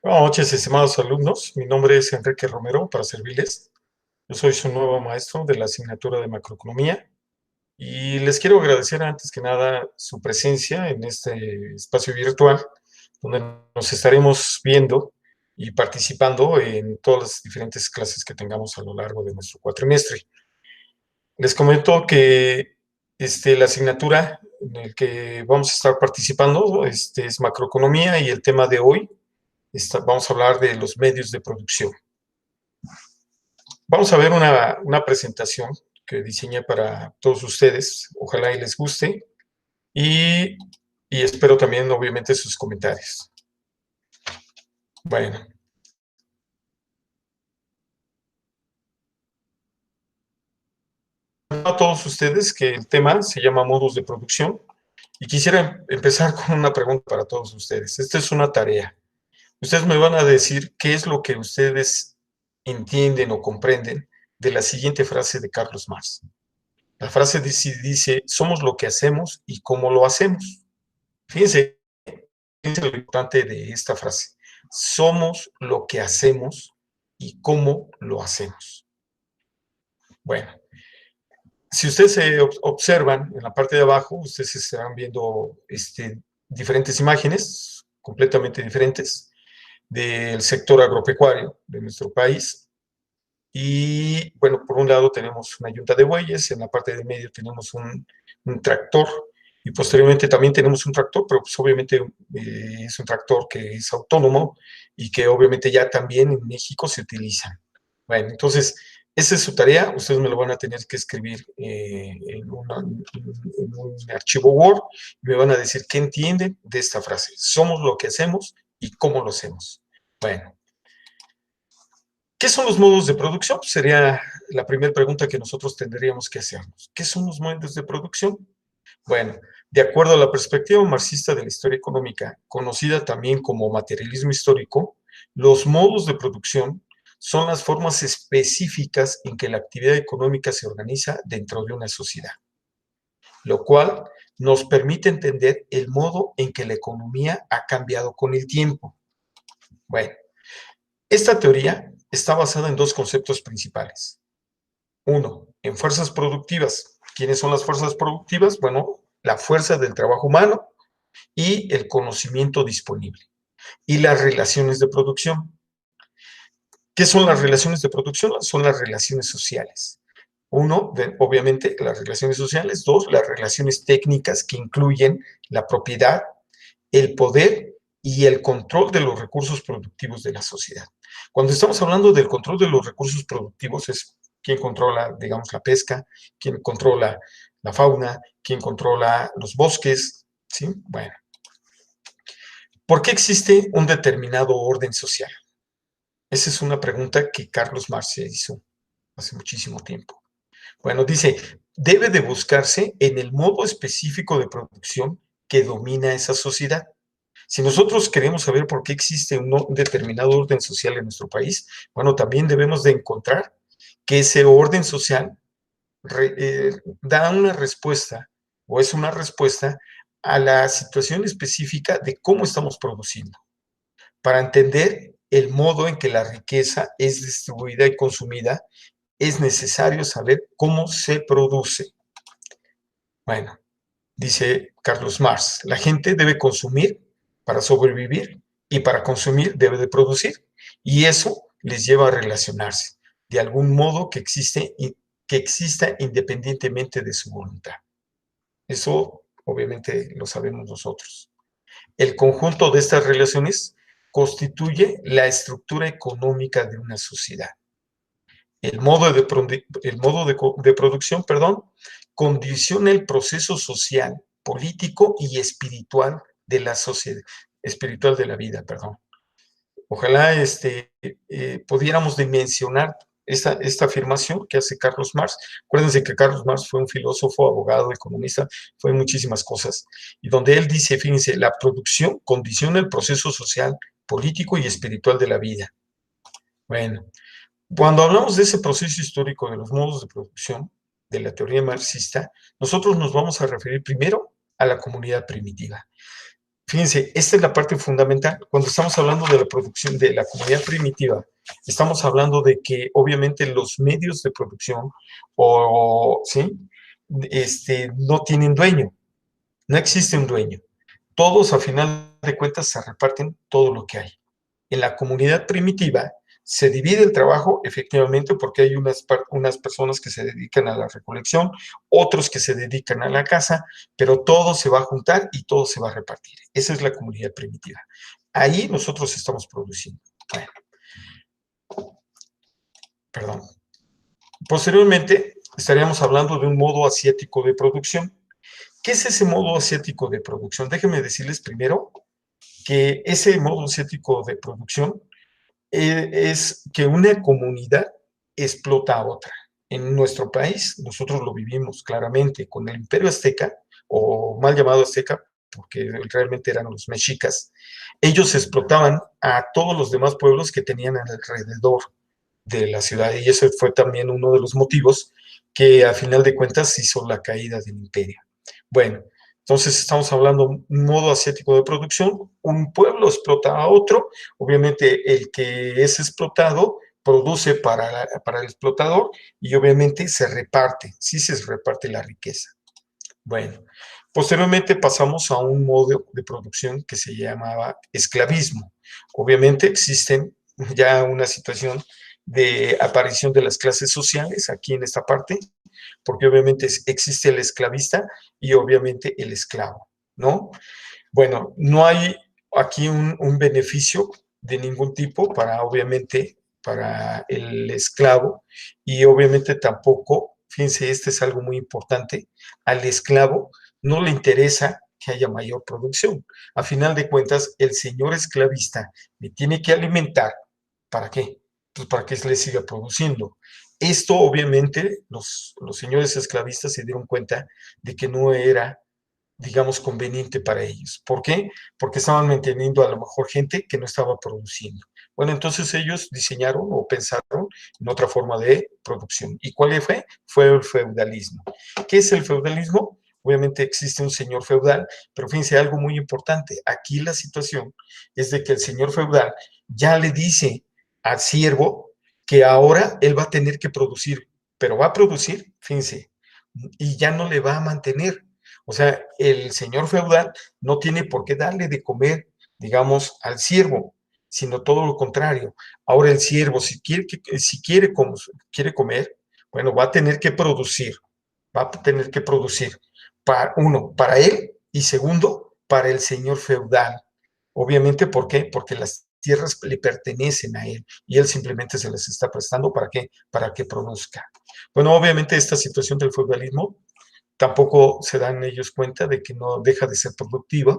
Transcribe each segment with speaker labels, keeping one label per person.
Speaker 1: Buenas noches, estimados alumnos. Mi nombre es Enrique Romero, para servirles. Yo soy su nuevo maestro de la asignatura de macroeconomía y les quiero agradecer antes que nada su presencia en este espacio virtual, donde nos estaremos viendo y participando en todas las diferentes clases que tengamos a lo largo de nuestro cuatrimestre. Les comento que la asignatura en la que vamos a estar participando es macroeconomía y el tema de hoy vamos a hablar de los medios de producción. Vamos a ver una presentación que diseñé para todos ustedes. Ojalá y les guste. Y espero también, obviamente, sus comentarios. Bueno. A todos ustedes que el tema se llama modos de producción. Y quisiera empezar con una pregunta para todos ustedes. Esta es una tarea. Ustedes me van a decir qué es lo que ustedes entienden o comprenden de la siguiente frase de Carlos Marx. La frase dice, somos lo que hacemos y cómo lo hacemos. Fíjense lo importante de esta frase. Somos lo que hacemos y cómo lo hacemos. Bueno, si ustedes se observan en la parte de abajo, ustedes estarán viendo diferentes imágenes completamente diferentes del sector agropecuario de nuestro país. Y bueno, por un lado tenemos una yunta de bueyes, en la parte de medio tenemos un tractor, y posteriormente también tenemos un tractor, pero pues obviamente es un tractor que es autónomo y que obviamente ya también en México se utiliza. Bueno, entonces, esa es su tarea, ustedes me lo van a tener que escribir en un archivo Word, y me van a decir qué entienden de esta frase. Somos lo que hacemos y cómo lo hacemos. Bueno. ¿Qué son los modos de producción? Sería la primera pregunta que nosotros tendríamos que hacernos. ¿Qué son los modos de producción? Bueno, de acuerdo a la perspectiva marxista de la historia económica, conocida también como materialismo histórico, los modos de producción son las formas específicas en que la actividad económica se organiza dentro de una sociedad, lo cual nos permite entender el modo en que la economía ha cambiado con el tiempo. Bueno, esta teoría está basada en dos conceptos principales. Uno, en fuerzas productivas. ¿Quiénes son las fuerzas productivas? Bueno, la fuerza del trabajo humano y el conocimiento disponible. Y las relaciones de producción. ¿Qué son las relaciones de producción? Son las relaciones sociales. Uno, obviamente, las relaciones sociales. Dos, las relaciones técnicas que incluyen la propiedad, el poder y el control de los recursos productivos de la sociedad. Cuando estamos hablando del control de los recursos productivos es quién controla, digamos, la pesca, quién controla la fauna, quién controla los bosques, ¿sí? Bueno. ¿Por qué existe un determinado orden social? Esa es una pregunta que Carlos Marx se hizo hace muchísimo tiempo. Bueno, dice, debe de buscarse en el modo específico de producción que domina esa sociedad. Si nosotros queremos saber por qué existe un determinado orden social en nuestro país, bueno, también debemos de encontrar que ese orden social da una respuesta o es una respuesta a la situación específica de cómo estamos produciendo. Para entender el modo en que la riqueza es distribuida y consumida, es necesario saber cómo se produce. Bueno, dice Carlos Marx, la gente debe consumir para sobrevivir y para consumir debe de producir. Y eso les lleva a relacionarse de algún modo que exista independientemente de su voluntad. Eso obviamente lo sabemos nosotros. El conjunto de estas relaciones constituye la estructura económica de una sociedad. El modo de producción, condiciona el proceso social, político y espiritual de la sociedad, espiritual de la vida. Ojalá pudiéramos dimensionar esta afirmación que hace Carlos Marx. Acuérdense que Carlos Marx fue un filósofo, abogado, economista, fue muchísimas cosas. Y donde él dice, fíjense, la producción condiciona el proceso social, político y espiritual de la vida. Bueno, cuando hablamos de ese proceso histórico de los modos de producción de la teoría marxista, nosotros nos vamos a referir primero a la comunidad primitiva. fíjense, esta es la parte fundamental. Cuando estamos hablando de la producción de la comunidad primitiva, estamos hablando de que obviamente los medios de producción ¿sí? No tienen dueño, no existe un dueño. Todos, a final de cuentas, se reparten todo lo que hay. En la comunidad primitiva se divide el trabajo efectivamente porque hay unas personas que se dedican a la recolección, otros que se dedican a la caza, pero todo se va a juntar y todo se va a repartir. Esa es la comunidad primitiva. Ahí nosotros estamos produciendo. Bueno, perdón. Posteriormente estaríamos hablando de un modo asiático de producción. ¿Qué es ese modo asiático de producción? Déjenme decirles primero que ese modo asiático de producción es que una comunidad explota a otra. En nuestro país, nosotros lo vivimos claramente con el Imperio Azteca, o mal llamado Azteca, porque realmente eran los mexicas. Ellos explotaban a todos los demás pueblos que tenían alrededor de la ciudad, y ese fue también uno de los motivos que a final de cuentas hizo la caída del imperio. Bueno, entonces estamos hablando de un modo asiático de producción, un pueblo explota a otro, obviamente el que es explotado produce para el explotador y obviamente se reparte, sí se reparte la riqueza. Bueno, posteriormente pasamos a un modo de producción que se llamaba esclavismo. Obviamente existen ya una situación de aparición de las clases sociales aquí en esta parte, porque obviamente existe el esclavista y obviamente el esclavo, ¿no? Bueno, no hay aquí un beneficio de ningún tipo para, obviamente, para el esclavo y obviamente tampoco, fíjense, este es algo muy importante, al esclavo no le interesa que haya mayor producción. A final de cuentas, el señor esclavista me tiene que alimentar, ¿para qué? Pues para que le siga produciendo. Esto, obviamente, los señores esclavistas se dieron cuenta de que no era, digamos, conveniente para ellos. ¿Por qué? Porque estaban manteniendo a lo mejor gente que no estaba produciendo. Bueno, entonces ellos diseñaron o pensaron en otra forma de producción. ¿Y cuál fue? Fue el feudalismo. ¿Qué es el feudalismo? Obviamente existe un señor feudal, pero fíjense algo muy importante. Aquí la situación es de que el señor feudal ya le dice al siervo que ahora él va a tener que producir, pero va a producir, fíjense, y ya no le va a mantener. O sea, el señor feudal no tiene por qué darle de comer, digamos, al siervo, sino todo lo contrario. Ahora el siervo, si quiere comer, bueno, va a tener que producir, va a tener que producir, para él y segundo, para el señor feudal. Obviamente, ¿por qué? Porque las tierras le pertenecen a él y él simplemente se las está prestando ¿para qué? Para que produzca. Bueno, obviamente esta situación del feudalismo tampoco se dan ellos cuenta de que no deja de ser productiva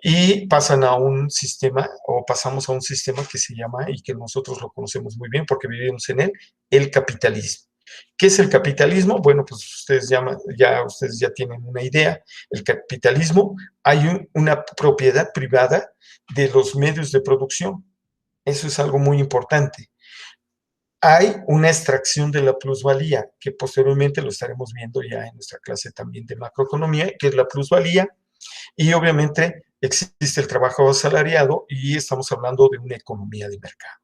Speaker 1: y pasan a un sistema o pasamos a un sistema que se llama y que nosotros lo conocemos muy bien porque vivimos en él, el capitalismo. ¿Qué es el capitalismo? Bueno, pues ustedes ya tienen una idea. El capitalismo, hay una propiedad privada de los medios de producción. Eso es algo muy importante. Hay una extracción de la plusvalía, que posteriormente lo estaremos viendo ya en nuestra clase también de macroeconomía, que es la plusvalía, y obviamente existe el trabajo asalariado y estamos hablando de una economía de mercado.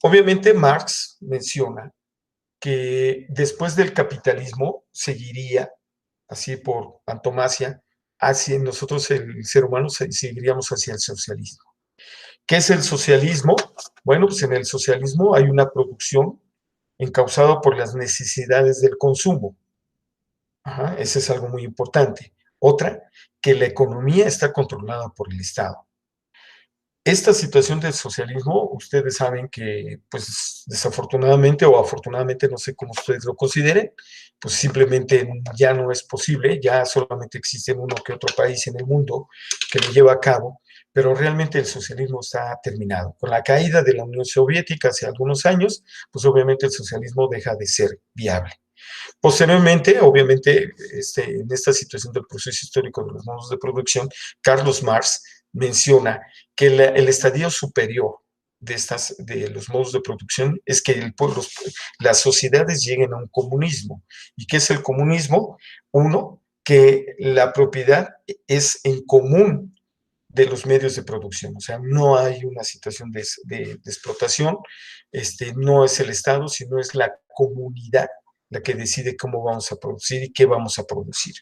Speaker 1: Obviamente Marx menciona que después del capitalismo seguiría, así por antonomasia, hacia nosotros el ser humano seguiríamos hacia el socialismo. ¿Qué es el socialismo? Bueno, pues en el socialismo hay una producción encausada por las necesidades del consumo. Ajá, ese es algo muy importante. Otra, que la economía está controlada por el Estado. Esta situación del socialismo, ustedes saben que, pues, desafortunadamente o afortunadamente, no sé cómo ustedes lo consideren, pues simplemente ya no es posible, ya solamente existe uno que otro país en el mundo que lo lleva a cabo, pero realmente el socialismo está terminado. Con la caída de la Unión Soviética hace algunos años, pues obviamente el socialismo deja de ser viable. Posteriormente, obviamente, en esta situación del proceso histórico de los modos de producción, Carlos Marx menciona que el estadio superior de los modos de producción es que las sociedades lleguen a un comunismo. ¿Y qué es el comunismo? Uno, que la propiedad es en común de los medios de producción. O sea, no hay una situación de explotación, no es el Estado, sino es la comunidad la que decide cómo vamos a producir y qué vamos a producir.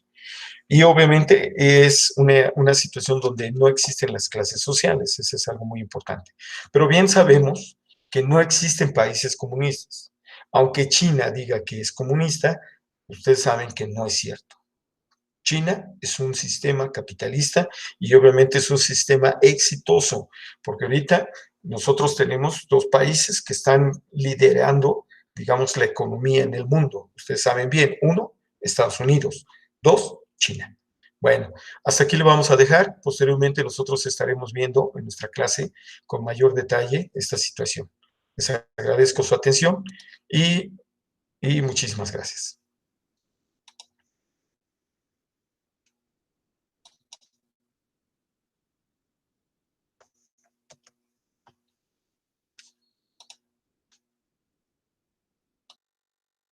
Speaker 1: Y obviamente es una situación donde no existen las clases sociales, eso es algo muy importante. Pero bien sabemos que no existen países comunistas. Aunque China diga que es comunista, ustedes saben que no es cierto. China es un sistema capitalista y obviamente es un sistema exitoso, porque ahorita nosotros tenemos dos países que están liderando, digamos, la economía en el mundo. Ustedes saben bien, uno, Estados Unidos, dos, China. Bueno, hasta aquí le vamos a dejar. Posteriormente nosotros estaremos viendo en nuestra clase con mayor detalle esta situación. Les agradezco su atención y muchísimas gracias.